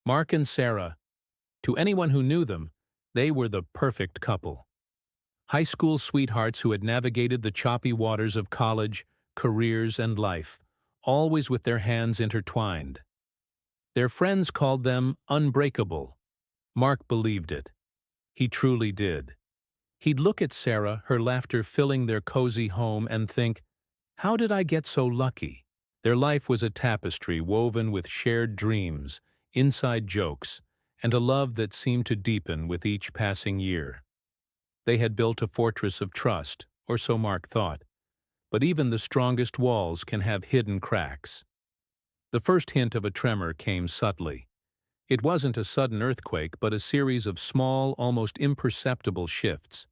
Mark and Sarah, to anyone who knew them, they were the perfect couple. High school sweethearts who had navigated the choppy waters of college, careers, and life, always with their hands intertwined. Their friends called them unbreakable. Mark believed it. He truly did. He'd look at Sarah, her laughter filling their cozy home, and think, how did I get so lucky? Their life was a tapestry woven with shared dreams, inside jokes, and a love that seemed to deepen with each passing year. They had built a fortress of trust, or so Mark thought, but even the strongest walls can have hidden cracks. The first hint of a tremor came subtly. It wasn't a sudden earthquake, but a series of small, almost imperceptible shifts.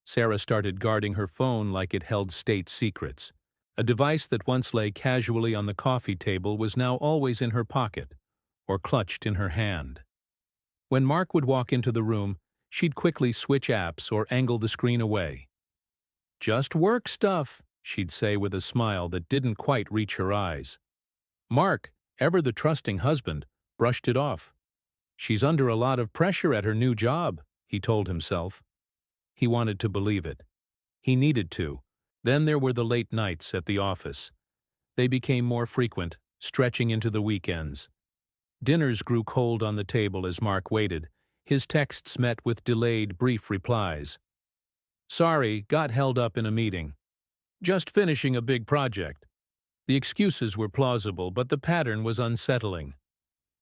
Sarah started guarding her phone like it held state secrets. A device that once lay casually on the coffee table was now always in her pocket, or clutched in her hand. When Mark would walk into the room, she'd quickly switch apps or angle the screen away. "Just work stuff," she'd say with a smile that didn't quite reach her eyes. Mark, ever the trusting husband, brushed it off. "She's under a lot of pressure at her new job," he told himself. He wanted to believe it. He needed to. Then there were the late nights at the office. They became more frequent, stretching into the weekends. Dinners grew cold on the table as Mark waited, his texts met with delayed, brief replies. "Sorry, got held up in a meeting. Just finishing a big project." The excuses were plausible, but the pattern was unsettling.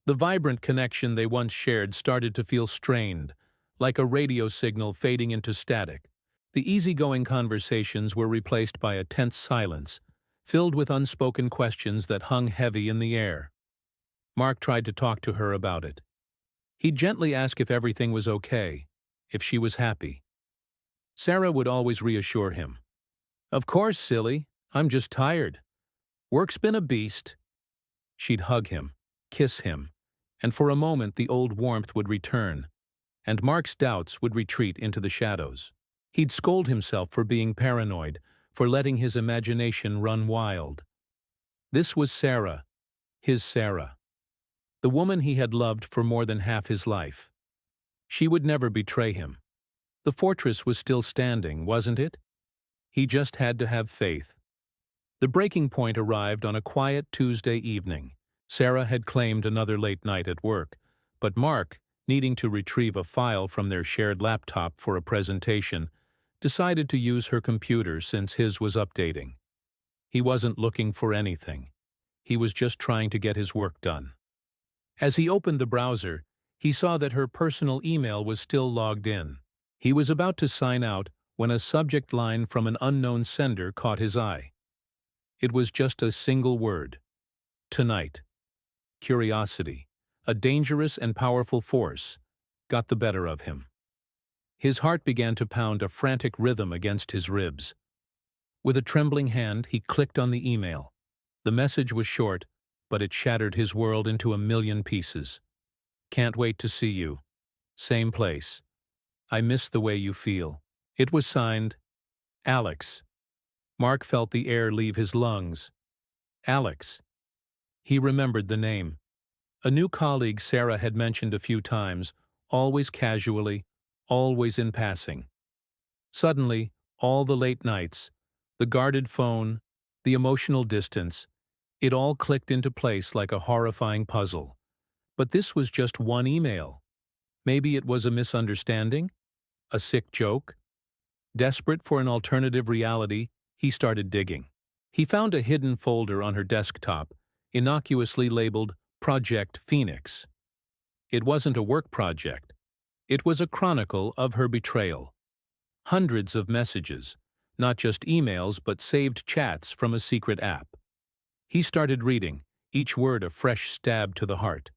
The vibrant connection they once shared started to feel strained, like a radio signal fading into static. The easygoing conversations were replaced by a tense silence, filled with unspoken questions that hung heavy in the air. Mark tried to talk to her about it. He'd gently ask if everything was okay, if she was happy. Sarah would always reassure him. "Of course, silly. I'm just tired. Work's been a beast." She'd hug him, kiss him, and for a moment the old warmth would return, and Mark's doubts would retreat into the shadows. He'd scold himself for being paranoid, for letting his imagination run wild. This was Sarah, his Sarah, the woman he had loved for more than half his life. She would never betray him. The fortress was still standing, wasn't it? He just had to have faith. The breaking point arrived on a quiet Tuesday evening. Sarah had claimed another late night at work, but Mark, needing to retrieve a file from their shared laptop for a presentation, decided to use her computer since his was updating. He wasn't looking for anything. He was just trying to get his work done. As he opened the browser, he saw that her personal email was still logged in. He was about to sign out when a subject line from an unknown sender caught his eye. It was just a single word. Tonight. Curiosity, a dangerous and powerful force, got the better of him. His heart began to pound a frantic rhythm against his ribs. With a trembling hand, he clicked on the email. The message was short, but it shattered his world into a million pieces. "Can't wait to see you. Same place. I miss the way you feel." It was signed, Alex. Mark felt the air leave his lungs. Alex. He remembered the name. A new colleague Sarah had mentioned a few times, always casually, always in passing. Suddenly, all the late nights, the guarded phone, the emotional distance, it all clicked into place like a horrifying puzzle. But this was just one email. Maybe it was a misunderstanding? A sick joke? Desperate for an alternative reality, he started digging. He found a hidden folder on her desktop, innocuously labeled Project Phoenix. It wasn't a work project. It was a chronicle of her betrayal. Hundreds of messages, not just emails but saved chats from a secret app. He started reading, each word a fresh stab to the heart.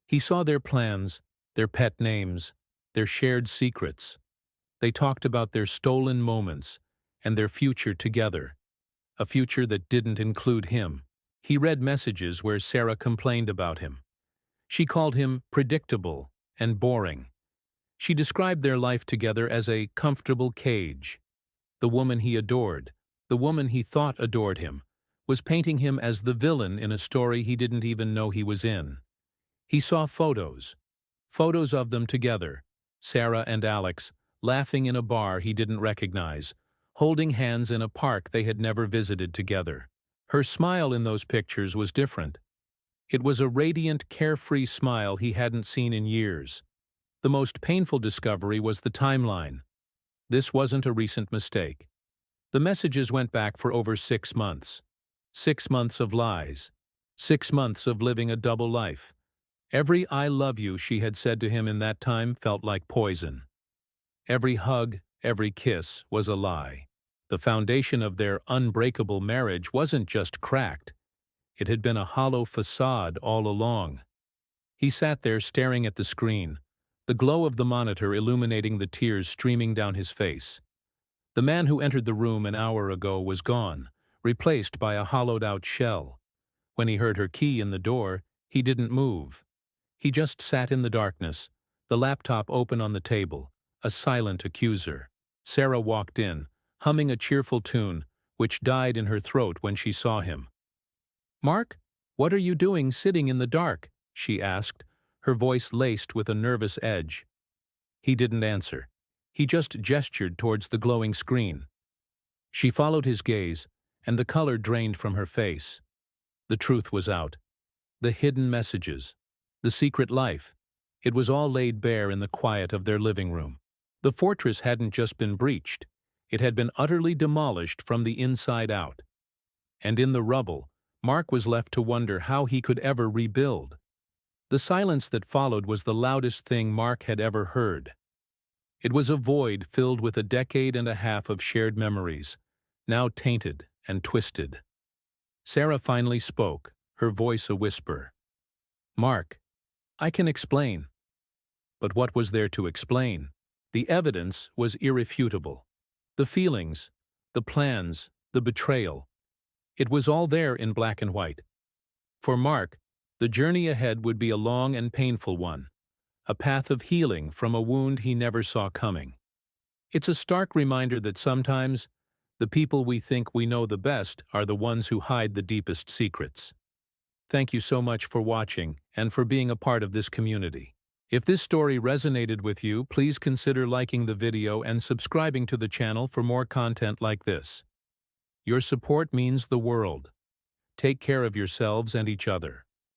He saw their plans, their pet names, their shared secrets. They talked about their stolen moments and their future together, a future that didn't include him. He read messages where Sarah complained about him. She called him predictable and boring. She described their life together as a comfortable cage. The woman he adored, the woman he thought adored him, was painting him as the villain in a story he didn't even know he was in. He saw photos of them together, Sarah and Alex, laughing in a bar he didn't recognize, holding hands in a park they had never visited together. Her smile in those pictures was different. It was a radiant, carefree smile he hadn't seen in years. The most painful discovery was the timeline. This wasn't a recent mistake. The messages went back for over 6 months. 6 months of lies. 6 months of living a double life. Every "I love you" she had said to him in that time felt like poison. Every hug, every kiss was a lie. The foundation of their unbreakable marriage wasn't just cracked. It had been a hollow facade all along. He sat there staring at the screen, the glow of the monitor illuminating the tears streaming down his face. The man who entered the room an hour ago was gone, replaced by a hollowed-out shell. When he heard her key in the door, he didn't move. He just sat in the darkness, the laptop open on the table, a silent accuser. Sarah walked in, humming a cheerful tune, which died in her throat when she saw him. "Mark, what are you doing sitting in the dark?" she asked, her voice laced with a nervous edge. He didn't answer. He just gestured towards the glowing screen. She followed his gaze, and the color drained from her face. The truth was out. The hidden messages. The secret life. It was all laid bare in the quiet of their living room. The fortress hadn't just been breached. It had been utterly demolished from the inside out. And in the rubble, Mark was left to wonder how he could ever rebuild. The silence that followed was the loudest thing Mark had ever heard. It was a void filled with a decade and a half of shared memories, now tainted and twisted. Sarah finally spoke, her voice a whisper. "Mark, I can explain." But what was there to explain? The evidence was irrefutable. The feelings, the plans, the betrayal. It was all there in black and white. For Mark, the journey ahead would be a long and painful one, a path of healing from a wound he never saw coming. It's a stark reminder that sometimes the people we think we know the best are the ones who hide the deepest secrets. Thank you so much for watching and for being a part of this community. If this story resonated with you, please consider liking the video and subscribing to the channel for more content like this. Your support means the world. Take care of yourselves and each other.